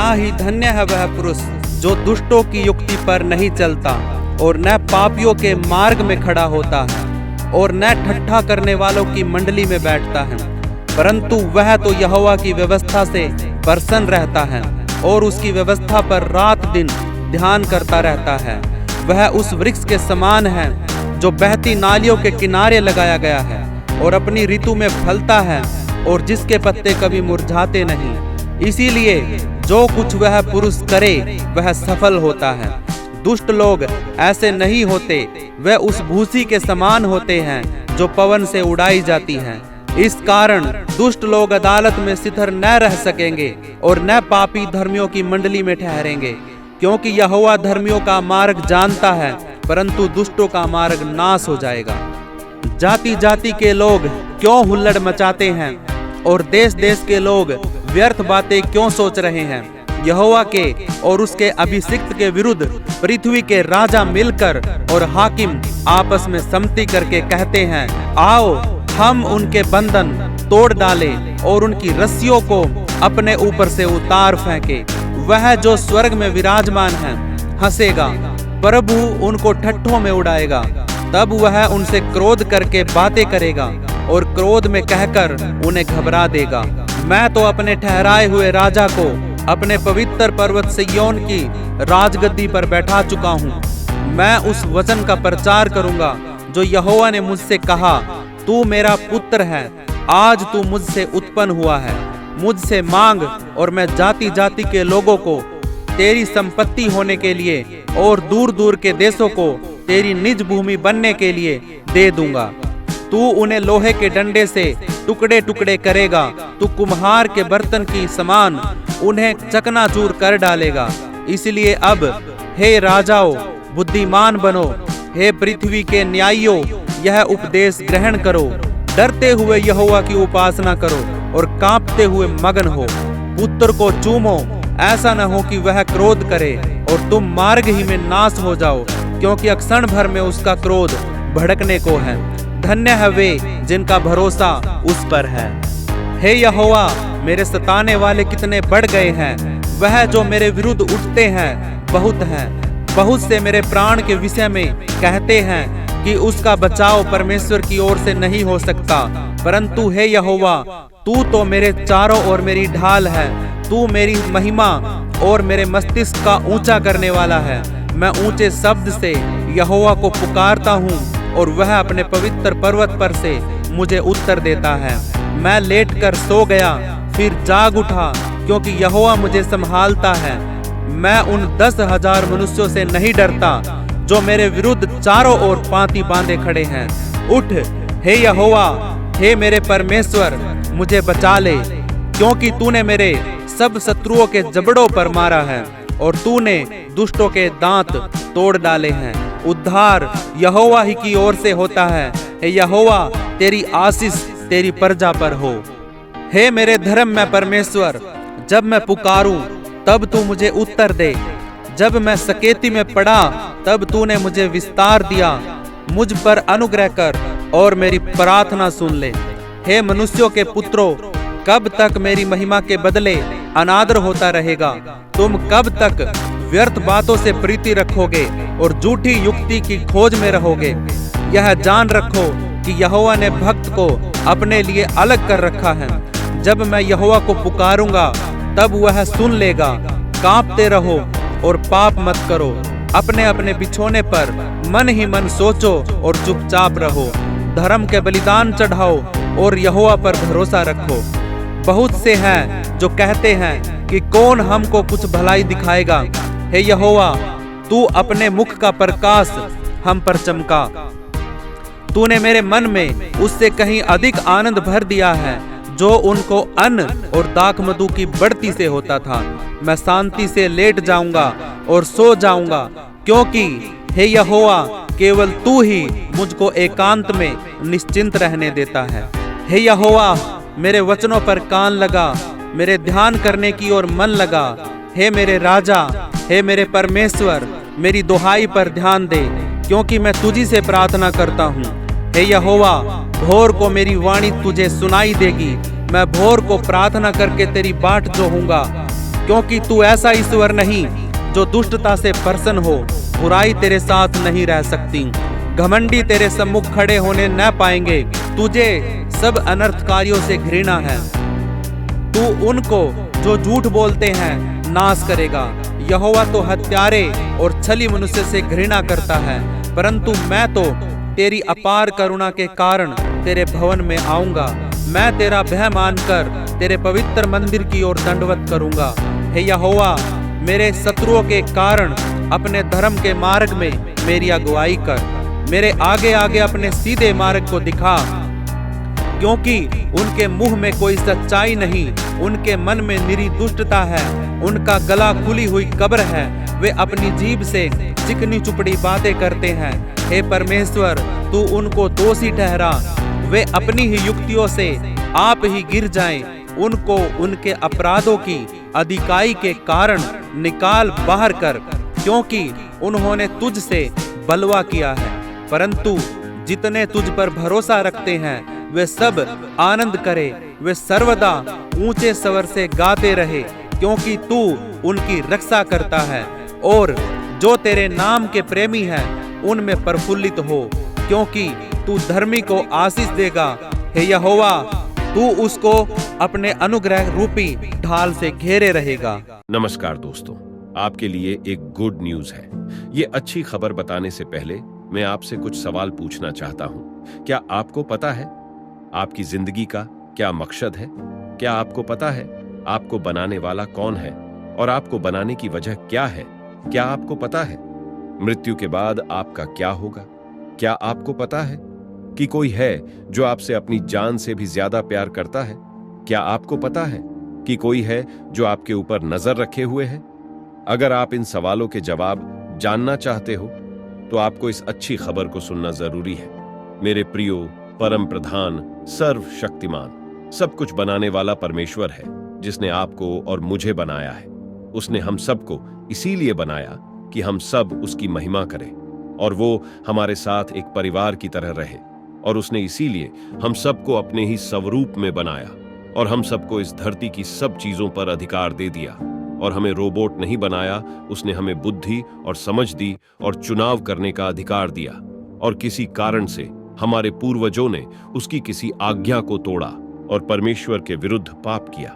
क्या ही धन्य है वह पुरुष जो दुष्टों की युक्ति पर नहीं चलता और न पापियों के मार्ग में खड़ा होता है और न ठट्ठा करने वालों की मंडली में बैठता है, परंतु वह तो यहोवा की व्यवस्था से प्रसन्न रहता है और उसकी व्यवस्था पर रात दिन ध्यान करता रहता है। वह उस वृक्ष के समान है जो बहती नालियों के किनारे लगाया गया है और अपनी ऋतु में फलता है और जिसके पत्ते कभी मुरझाते नहीं। इसीलिए जो कुछ वह पुरुष करे वह सफल होता है। दुष्ट लोग ऐसे नहीं होते, वे उस भूसी के समान होते हैं जो पवन से उड़ाई जाती है। इस कारण दुष्ट लोग अदालत में स्थिर न रह सकेंगे और न पापी धर्मियों की मंडली में ठहरेंगे, क्योंकि यहोवा धर्मियों का मार्ग जानता है परंतु दुष्टों का मार्ग नाश हो जाएगा। जाति जाति के लोग क्यों हुल्लड़ मचाते हैं और देश देश के लोग व्यर्थ बातें क्यों सोच रहे हैं? यहोवा के और उसके अभिषिक्त के विरुद्ध पृथ्वी के राजा मिलकर और हाकिम आपस में सम्मति करके कहते हैं, आओ हम उनके बंधन तोड़ डालें और उनकी रस्सियों को अपने ऊपर से उतार फेंके। वह जो स्वर्ग में विराजमान है हंसेगा, प्रभु उनको ठट्ठों में उड़ाएगा। तब वह उनसे क्रोध करके बातें करेगा और क्रोध में कहकर उन्हें घबरा देगा। मैं तो अपने ठहराए हुए राजा को अपने पवित्र पर्वत सिय्योन की राजगद्दी पर बैठा चुका हूँ। मैं उस वचन का प्रचार करूंगा जो यहोवा ने मुझसे कहा, तू मेरा पुत्र है, आज तू मुझसे उत्पन्न हुआ है। मुझसे मांग और मैं जाति जाति के लोगों को तेरी संपत्ति होने के लिए और दूर दूर के देशों को तेरी निज भूमि बनने के लिए दे दूंगा। तू उन्हें लोहे के डंडे से टुकड़े टुकड़े करेगा, तू कुम्हार के बर्तन की समान उन्हें चकनाचूर कर डालेगा। इसलिए अब हे राजाओं बुद्धिमान बनो, हे पृथ्वी के न्यायियों यह उपदेश ग्रहण करो। डरते हुए यहोवा की उपासना करो और कांपते हुए मगन हो। पुत्र को चूमो, ऐसा न हो कि वह क्रोध करे और तुम मार्ग ही में नाश हो जाओ, क्योंकि क्षण भर में उसका क्रोध भड़कने को है। धन्य है वे जिनका भरोसा उस पर है। हे यहोवा मेरे सताने वाले कितने बढ़ गए हैं, वह जो मेरे विरुद्ध उठते हैं बहुत हैं। बहुत से मेरे प्राण के विषय में कहते हैं कि उसका बचाव परमेश्वर की ओर से नहीं हो सकता, परंतु हे यहोवा तू तो मेरे चारों ओर मेरी ढाल है। तू मेरी महिमा और मेरे मस्तिष्क का ऊंचा करने वाला है। मैं ऊंचे शब्द से यहोवा को पुकारता हूँ और वह अपने पवित्र पर्वत पर से मुझे उत्तर देता है। मैं लेटकर सो गया फिर जाग उठा, क्योंकि यहोवा मुझे संभालता है। मैं उन 10,000 मनुष्यों से नहीं डरता जो मेरे विरुद्ध चारों ओर पांति बांधे खड़े हैं। उठ हे यहोवा, हे मेरे परमेश्वर मुझे बचा ले, क्योंकि तूने मेरे सब शत्रुओं के जबड़ों पर मारा है और तूने दुष्टों के दांत तोड़ डाले हैं। उद्धार यहोवा ही की ओर से होता है। हे यहोवा तेरी आशीष तेरी प्रजा पर हो। हे मेरे धर्म में परमेश्वर, जब मैं पुकारूं तब तू मुझे उत्तर दे। जब मैं सकेती में पड़ा तब तूने मुझे विस्तार दिया। मुझ पर अनुग्रह कर और मेरी प्रार्थना सुन ले। हे मनुष्यों के पुत्रों, कब तक मेरी महिमा के बदले अनादर होता रहेगा? तुम कब तक व्यर्थ बातों से प्रीति रखोगे और झूठी युक्ति की खोज में रहोगे? यह जान रखो कि यहोवा ने भक्त को अपने लिए अलग कर रखा है। जब मैं यहोवा को पुकारूंगा तब वह सुन लेगा। कांपते रहो और पाप मत करो। अपने अपने बिछोने पर मन ही मन सोचो और चुपचाप रहो। धर्म के बलिदान चढ़ाओ और यहोवा पर भरोसा रखो। बहुत से हैं जो कहते हैं कि कौन हमको कुछ भलाई दिखाएगा। हे यहोवा, तू अपने मुख का प्रकाश हम पर चमका। तूने मेरे मन में उससे कहीं अधिक आनंद भर दिया है जो उनको अन्न और दाख मधु की बढ़ती से होता था। मैं शांति से लेट जाऊंगा और सो जाऊंगा, क्योंकि हे यहोवा केवल तू ही मुझको एकांत में निश्चिंत रहने देता है। हे यहोवा मेरे वचनों पर कान लगा, मेरे ध्यान करने की ओर मन लगा। हे मेरे राजा, हे मेरे परमेश्वर, मेरी दुहाई पर ध्यान दे, क्योंकि मैं तुझी से प्रार्थना करता हूँ। हे यहोवा, भोर को मेरी वाणी तुझे सुनाई देगी। मैं भोर को प्रार्थना करके तेरी बाट जोहूंगा। क्योंकि तू ऐसा ईश्वर नहीं जो दुष्टता से प्रसन्न हो। बुराई तेरे साथ नहीं रह सकती। घमंडी तेरे सम्मुख खड़े होने न पाएंगे। तुझे सब अनर्थकारियों से घृणा है। तू उनको जो झूठ बोलते हैं नाश करेगा। यहोवा तो हत्यारे और छली मनुष्य से घृणा करता है, परंतु मैं तो तेरी अपार करुणा के कारण तेरे भवन में आऊंगा। मैं तेरा भय मानकर तेरे पवित्र मंदिर की ओर दंडवत करूंगा। हे यहोवा, मेरे शत्रुओं के कारण अपने धर्म के मार्ग में मेरी अगुवाई कर। मेरे आगे आगे अपने सीधे मार्ग को दिखा, क्योंकि उनके मुंह में कोई सच्चाई नहीं। उनके मन में निरी दुष्टता है। उनका गला खुली हुई कब्र है। वे अपनी जीभ से चिकनी चुपड़ी बातें करते हैं। हे परमेश्वर, तू उनको दोषी ठहरा। वे अपनी ही युक्तियों से आप ही गिर जाएं। उनको उनके अपराधों की अधिकाई के कारण निकाल बाहर कर, क्योंकि उन्होंने तुझ से बलवा किया है। परंतु जितने तुझ पर भरोसा रखते हैं वे सब आनंद करे। वे सर्वदा ऊंचे स्वर से गाते रहे, क्योंकि तू उनकी रक्षा करता है। और जो तेरे नाम के प्रेमी हैं उनमें प्रफुल्लित हो, क्योंकि तू धर्मी को आशीष देगा। हे यहोवा, तू उसको अपने अनुग्रह रूपी ढाल से घेरे रहेगा। नमस्कार दोस्तों, आपके लिए एक गुड न्यूज है। ये अच्छी खबर बताने से पहले मैं आपसे कुछ सवाल पूछना चाहता हूँ। क्या आपको पता है आपकी जिंदगी का क्या मकसद है? क्या आपको पता है आपको बनाने वाला कौन है और आपको बनाने की वजह क्या है? क्या आपको पता है मृत्यु के बाद आपका क्या होगा? क्या आपको पता है कि कोई है जो आपसे अपनी जान से भी ज्यादा प्यार करता है? क्या आपको पता है कि कोई है जो आपके ऊपर नजर रखे हुए है? अगर आप इन सवालों के जवाब जानना चाहते हो तो आपको इस अच्छी खबर को सुनना जरूरी है। मेरे प्रियो, परम प्रधान, सर्वशक्तिमान, सब कुछ बनाने वाला परमेश्वर है, जिसने आपको और मुझे बनाया है। उसने हम सबको इसीलिए बनाया कि हम सब उसकी महिमा करें और वो हमारे साथ एक परिवार की तरह रहे। और उसने इसीलिए हम सबको अपने ही स्वरूप में बनाया और हम सबको इस धरती की सब चीजों पर अधिकार दे दिया। और हमें रोबोट नहीं बनाया, उसने हमें बुद्धि और समझ दी और चुनाव करने का अधिकार दिया। और किसी कारण से हमारे पूर्वजों ने उसकी किसी आज्ञा को तोड़ा और परमेश्वर के विरुद्ध पाप किया,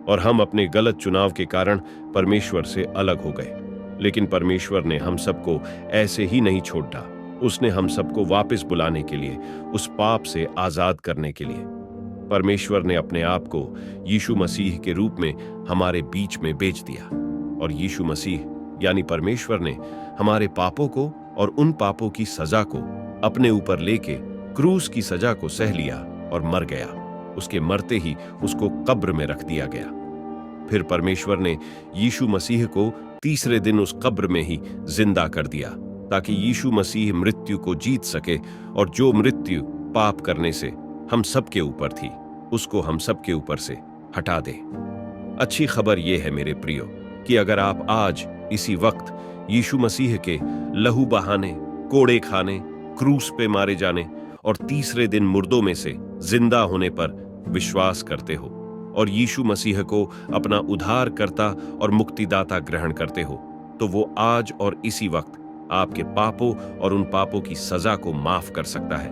और हम अपने गलत चुनाव के कारण परमेश्वर से अलग हो गए। लेकिन परमेश्वर ने हम सबको ऐसे ही नहीं छोड़ा। उसने हम सबको वापस बुलाने के लिए, उस पाप से आजाद करने के लिए, परमेश्वर ने अपने आप को यीशु मसीह के रूप में हमारे बीच में बेच दिया। और यीशु मसीह यानी परमेश्वर ने हमारे पापों को और उन पापों की सजा को अपने ऊपर लेके क्रूस की सजा को सह लिया और मर गया। उसके मरते ही उसको कब्र में रख दिया गया। फिर परमेश्वर ने यीशु मसीह को तीसरे दिन उस कब्र में ही जिंदा कर दिया, ताकि यीशु मसीह मृत्यु को जीत सके, और जो मृत्यु पाप करने से हम सबके ऊपर थी, उसको हम सबके ऊपर से हटा दे। अच्छी खबर यह है मेरे प्रियो कि अगर आप आज इसी वक्त यीशु मसीह के लहू बहाने, कोड़े खाने, क्रूस पे मारे जाने और तीसरे दिन मुर्दों में से जिंदा होने पर विश्वास करते हो और यीशु मसीह को अपना उद्धारकर्ता और मुक्तिदाता ग्रहण करते हो, तो वो आज और इसी वक्त आपके पापों और उन पापों की सजा को माफ कर सकता है,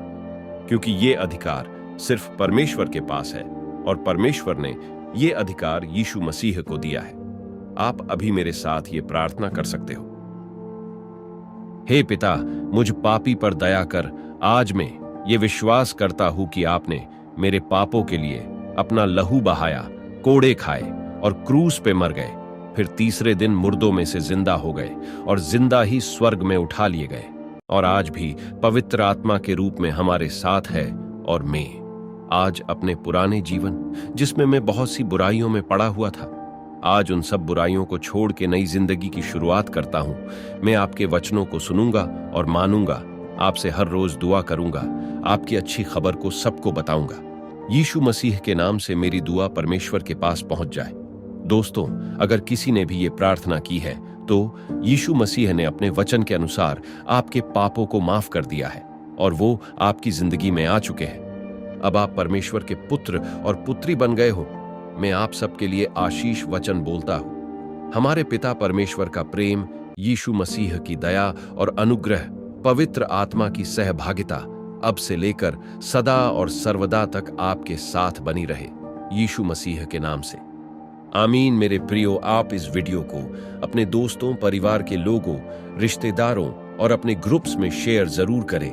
क्योंकि ये अधिकार सिर्फ परमेश्वर के पास है और परमेश्वर ने ये अधिकार यीशु मसीह को दिया है। आप अभी मेरे साथ ये प्रार्थना कर सकते हो। हे पिता, मुझ पापी पर दया कर। आज मैं ये विश्वास करता हूं कि आपने मेरे पापों के लिए अपना लहू बहाया, कोड़े खाए और क्रूस पे मर गए, फिर तीसरे दिन मुर्दों में से जिंदा हो गए और जिंदा ही स्वर्ग में उठा लिए गए, और आज भी पवित्र आत्मा के रूप में हमारे साथ है। और मैं आज अपने पुराने जीवन, जिसमें मैं बहुत सी बुराइयों में पड़ा हुआ था, आज उन सब बुराइयों को छोड़ के नई जिंदगी की शुरुआत करता हूं। मैं आपके वचनों को सुनूंगा और मानूंगा, आपसे हर रोज दुआ करूंगा, आपकी अच्छी खबर को सबको बताऊंगा। यीशु मसीह के नाम से मेरी दुआ परमेश्वर के पास पहुंच जाए। दोस्तों, अगर किसी ने भी ये प्रार्थना की है तो यीशु मसीह ने अपने वचन के अनुसार आपके पापों को माफ कर दिया है और वो आपकी जिंदगी में आ चुके हैं। अब आप परमेश्वर के पुत्र और पुत्री बन गए हो। मैं आप सबके लिए आशीष वचन बोलता हूं। हमारे पिता परमेश्वर का प्रेम, यीशु मसीह की दया और अनुग्रह, पवित्र आत्मा की सहभागिता अब से लेकर सदा और सर्वदा तक आपके साथ बनी रहे, यीशु मसीह के नाम से। आमीन। मेरे प्रियो, आप इस वीडियो को अपने दोस्तों, परिवार के लोगों, रिश्तेदारों और अपने ग्रुप्स में शेयर जरूर करें।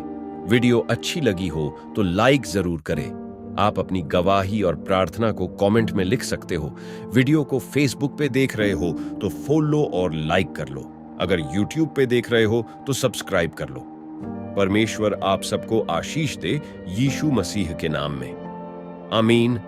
वीडियो अच्छी लगी हो तो लाइक जरूर करें। आप अपनी गवाही और प्रार्थना को कमेंट में लिख सकते हो। वीडियो को फेसबुक पे देख रहे हो तो फॉलो और लाइक कर लो। अगर यूट्यूब पे देख रहे हो तो सब्सक्राइब कर लो। परमेश्वर आप सबको आशीष दे, यीशु मसीह के नाम में। आमीन।